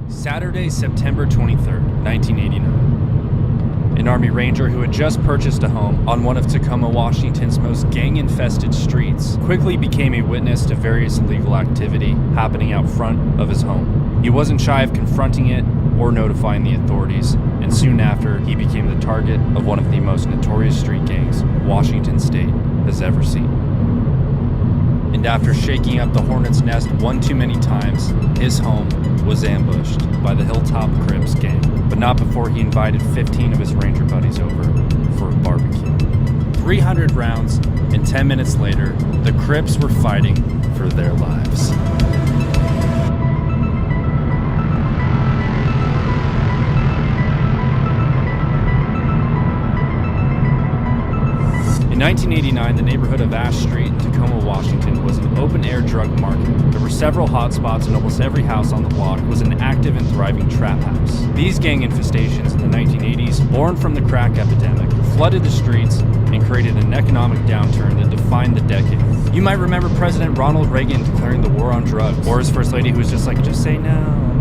Saturday, September 23rd, 1989. An Army Ranger who had just purchased a home on one of Tacoma, Washington's most gang-infested streets quickly became a witness to various illegal activity happening out front of his home. He wasn't shy of confronting it or notifying the authorities, and soon after, he became the target of one of the most notorious street gangs Washington State has ever seen. And after shaking up the hornet's nest one too many times, his home was ambushed by the Hilltop Crips gang, but not before he invited 15 of his Ranger buddies over for a barbecue. 300 rounds, and 10 minutes later, the Crips were fighting for their lives. In 1989, the neighborhood of Ash Street in Tacoma, Washington was an open-air drug market. There were several hotspots and almost every house on the block was an active and thriving trap house. These gang infestations in the 1980s, born from the crack epidemic, flooded the streets and created an economic downturn that defined the decade. You might remember President Ronald Reagan declaring the war on drugs, or his first lady who was just like, just say no.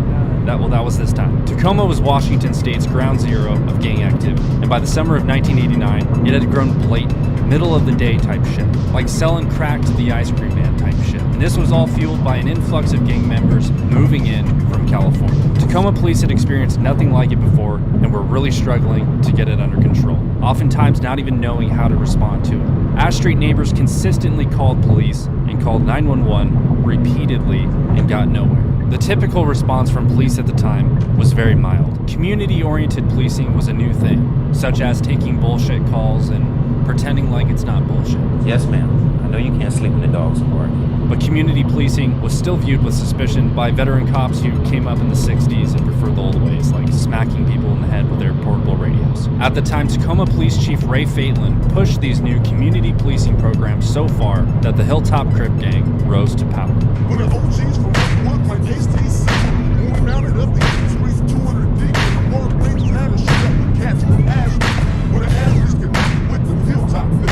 That was this time. Tacoma was Washington State's ground zero of gang activity, and by the summer of 1989, it had grown blatant, middle-of-the-day type shit, like selling crack to the ice cream man type shit. And this was all fueled by an influx of gang members moving in from California. Tacoma police had experienced nothing like it before, and were really struggling to get it under control, oftentimes not even knowing how to respond to it. Ash Street neighbors consistently called police and called 911 repeatedly and got nowhere. The typical response from police at the time was very mild. Community-oriented policing was a new thing, such as taking bullshit calls and pretending like it's not bullshit. Yes, ma'am. I know you can't sleep when the dogs are barking. But community policing was still viewed with suspicion by veteran cops who came up in the 60s and preferred the old ways, like smacking people in the head with their portable radios. At the time, Tacoma Police Chief Ray Faitlin pushed these new community policing programs so far that the Hilltop Crip gang rose to power. When the OGs from work like HTC, when we mounted up the streets 200 deep, more things had to shoot up with cats from Ashland, where the Ashlands could with the Hilltop Crip.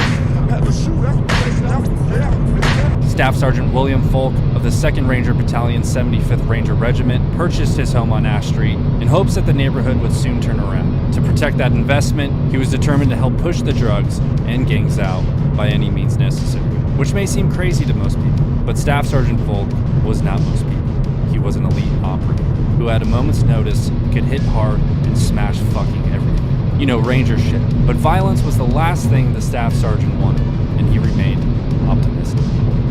Had to shoot out the place out the Staff Sergeant William Folk of the 2nd Ranger Battalion 75th Ranger Regiment purchased his home on Ash Street in hopes that the neighborhood would soon turn around. To protect that investment, he was determined to help push the drugs and gangs out by any means necessary, which may seem crazy to most people, but Staff Sergeant Folk was not most people. He was an elite operator who at a moment's notice could hit hard and smash fucking everything. You know, Ranger shit. But violence was the last thing the Staff Sergeant wanted, and he remained optimistic.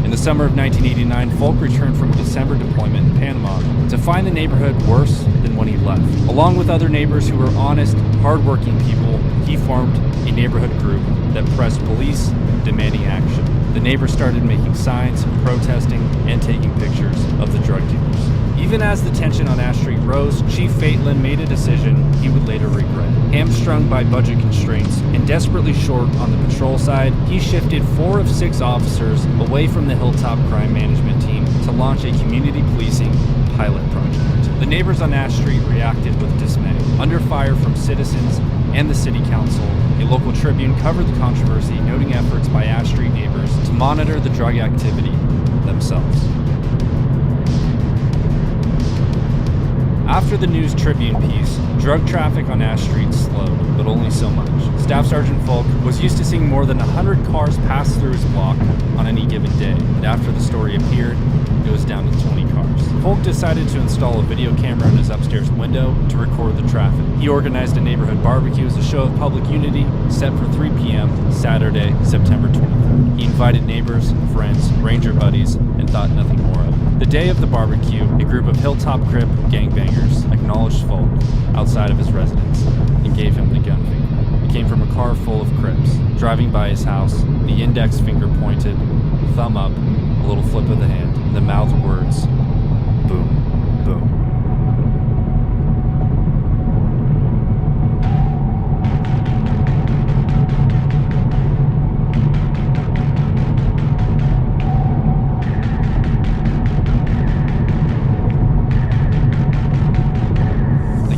In the summer of 1989, Folk returned from a December deployment in Panama to find the neighborhood worse than when he left. Along with other neighbors who were honest, hardworking people, he formed a neighborhood group that pressed police, demanding action. The neighbors started making signs, protesting, and taking pictures of the drug dealers. Even as the tension on Ash Street rose, Chief Faitlin made a decision he would later regret. Hamstrung by budget constraints and desperately short on the patrol side, he shifted 4 of 6 officers away from the Hilltop Crime Management Team to launch a community policing pilot project. The neighbors on Ash Street reacted with dismay. Under fire from citizens and the city council, a local Tribune covered the controversy, noting efforts by Ash Street neighbors to monitor the drug activity themselves. After the News Tribune piece, drug traffic on Ash Street slowed, but only so much. Staff Sergeant Folk was used to seeing more than 100 cars pass through his block on any given day, and after the story appeared, it was down to 20 cars. Folk decided to install a video camera in his upstairs window to record the traffic. He organized a neighborhood barbecue as a show of public unity, set for 3 p.m. Saturday, September 23rd. He invited neighbors, friends, Ranger buddies, and thought nothing more of it. The day of the barbecue, a group of Hilltop Crip gangbangers acknowledged Folk outside of his residence and gave him the gun finger. It came from a car full of Crips. Driving by his house, the index finger pointed, thumb up, a little flip of the hand, and the mouthed words, boom, boom.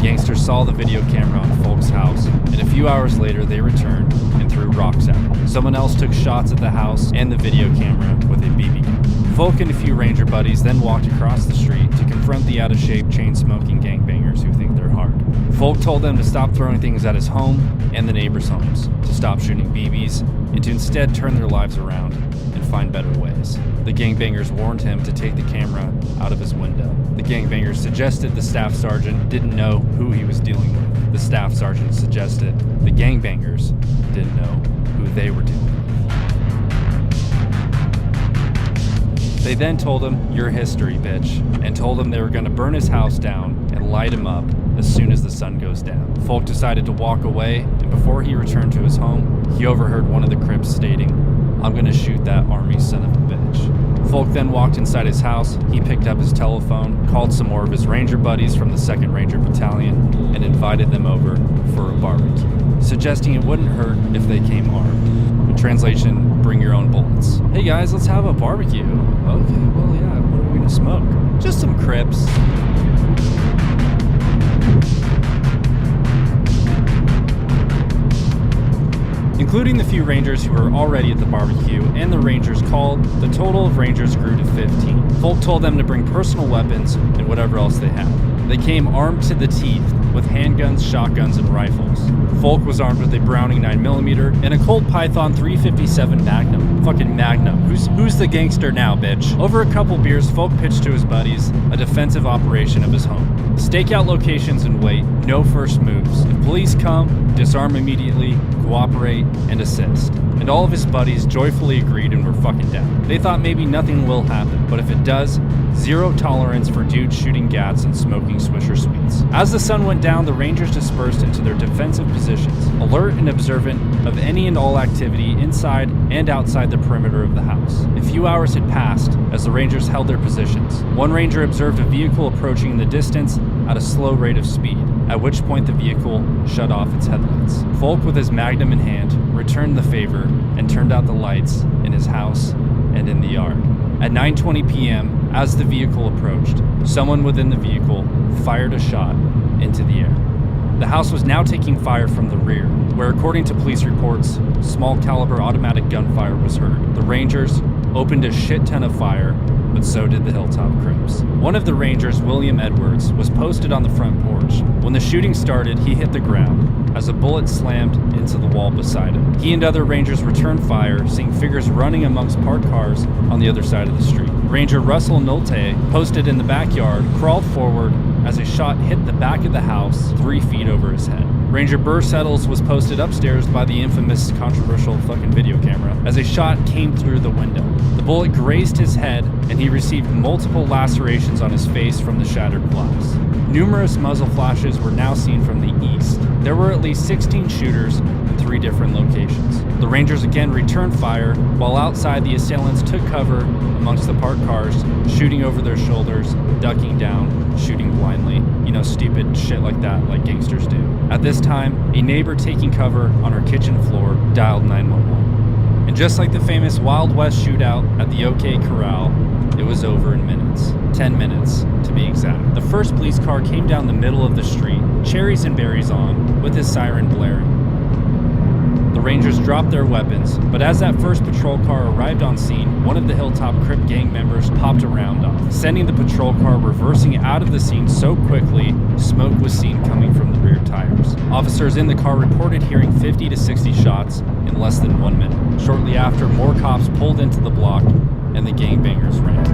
Gangsters saw the video camera on Folk's house, and a few hours later they returned and threw rocks at it. Someone else took shots at the house and the video camera with a BB gun. Folk and a few ranger buddies then walked across the street to confront the out-of-shape, chain-smoking gangbangers who think they're hard. Folk told them to stop throwing things at his home and the neighbors' homes, to stop shooting BBs, and to instead turn their lives around and find better ways. The gangbangers warned him to take the camera out of his window. The gangbangers suggested the staff sergeant didn't know who he was dealing with. The staff sergeant suggested the gangbangers didn't know who they were dealing with. They then told him, "Your history, bitch," and told him they were going to burn his house down and light him up as soon as the sun goes down. Folk decided to walk away, and before he returned to his home, he overheard one of the Crips stating, "I'm going to shoot that army son of a bitch." Folk then walked inside his house. He picked up his telephone, called some more of his ranger buddies from the 2nd Ranger Battalion, and invited them over for a barbecue, suggesting it wouldn't hurt if they came armed. In translation, bring your own bullets. "Hey guys, let's have a barbecue." "Okay, well yeah, what are we gonna smoke?" "Just some Crips." Including the few rangers who were already at the barbecue and the rangers called, the total of rangers grew to 15. Folk told them to bring personal weapons and whatever else they had. They came armed to the teeth with handguns, shotguns, and rifles. Folk was armed with a Browning 9mm and a Colt Python 357 Magnum. Fucking Magnum. Who's the gangster now, bitch? Over a couple beers, Folk pitched to his buddies a defensive operation of his home. Stake out locations and wait, no first moves. If police come, disarm immediately, cooperate, and assist. And all of his buddies joyfully agreed and were fucking down. They thought maybe nothing will happen, but if it does, zero tolerance for dudes shooting gats and smoking Swisher Sweets. As the sun went down, the rangers dispersed into their defensive positions, alert and observant of any and all activity inside and outside the perimeter of the house. A few hours had passed as the rangers held their positions. One ranger observed a vehicle approaching in the distance at a slow rate of speed, at which point the vehicle shut off its headlights. Folk, with his Magnum in hand, returned the favor and turned out the lights in his house and in the yard. At 9:20 p.m., as the vehicle approached, someone within the vehicle fired a shot into the air. The house was now taking fire from the rear, where, according to police reports, small caliber automatic gunfire was heard. The Rangers opened a shit ton of fire, but so did the Hilltop Crips. One of the Rangers, William Edwards, was posted on the front porch. When the shooting started, he hit the ground as a bullet slammed into the wall beside him. He and other Rangers returned fire, seeing figures running amongst parked cars on the other side of the street. Ranger Russell Nolte, posted in the backyard, crawled forward as a shot hit the back of the house 3 feet over his head. Ranger Burr Settles was posted upstairs by the infamous controversial fucking video camera as a shot came through the window. The bullet grazed his head and he received multiple lacerations on his face from the shattered glass. Numerous muzzle flashes were now seen from the east. There were at least 16 shooters in 3 different locations. The Rangers again returned fire, while outside the assailants took cover amongst the parked cars, shooting over their shoulders, ducking down, shooting blindly. You know, stupid shit like that, like gangsters do. At this time, a neighbor taking cover on her kitchen floor dialed 911. And just like the famous Wild West shootout at the OK Corral, it was over in minutes. 10 minutes, to be exact. The first police car came down the middle of the street, cherries and berries on, with his siren blaring. The Rangers dropped their weapons, but as that first patrol car arrived on scene, one of the Hilltop Crip gang members popped a round off, sending the patrol car reversing out of the scene so quickly, smoke was seen coming from the rear tires. Officers in the car reported hearing 50 to 60 shots in less than 1 minute. Shortly after, more cops pulled into the block, and the gangbangers ran.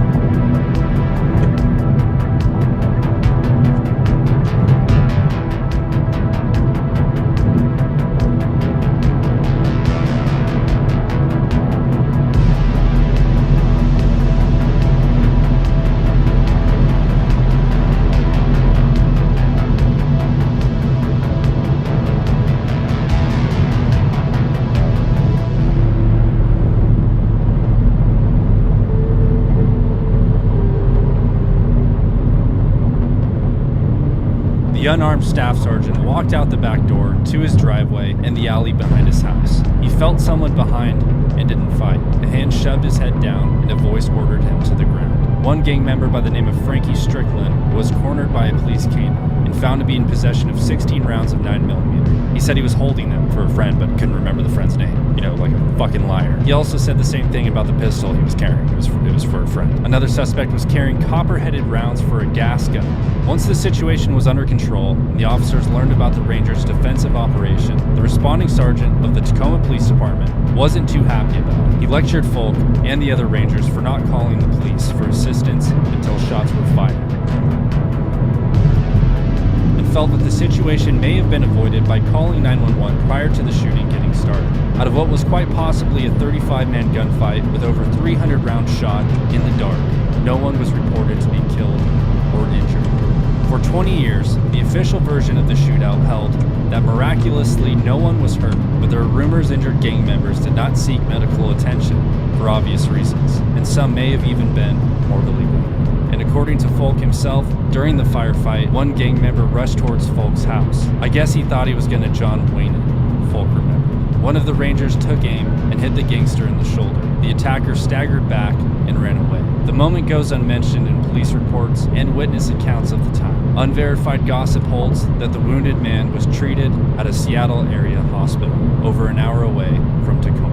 The unarmed staff sergeant walked out the back door to his driveway and the alley behind his house. He felt someone behind and didn't fight. A hand shoved his head down and a voice ordered him to the ground. One gang member by the name of Frankie Strickland was cornered by a police canine. In found to be in possession of 16 rounds of 9mm. He said he was holding them for a friend, but couldn't remember the friend's name. You know, like a fucking liar. He also said the same thing about the pistol he was carrying. It was for a friend. Another suspect was carrying copper-headed rounds for a gas gun. Once the situation was under control and the officers learned about the Rangers' defensive operation, the responding sergeant of the Tacoma Police Department wasn't too happy about it. He lectured Folk and the other Rangers for not calling the police for assistance until shots were fired, and felt that the situation may have been avoided by calling 911 prior to the shooting getting started. Out of what was quite possibly a 35-man gunfight with over 300 rounds shot in the dark, no one was reported to be killed or injured. For 20 years, the official version of the shootout held that miraculously no one was hurt, but there are rumors injured gang members did not seek medical attention for obvious reasons, and some may have even been mortally wounded. And according to Folk himself, during the firefight, one gang member rushed towards Folk's house. I guess he thought he was gonna John Wayne it, Folk remembered. One of the Rangers took aim and hit the gangster in the shoulder. The attacker staggered back and ran away. The moment goes unmentioned in police reports and witness accounts of the time. Unverified gossip holds that the wounded man was treated at a Seattle area hospital over an hour away from Tacoma.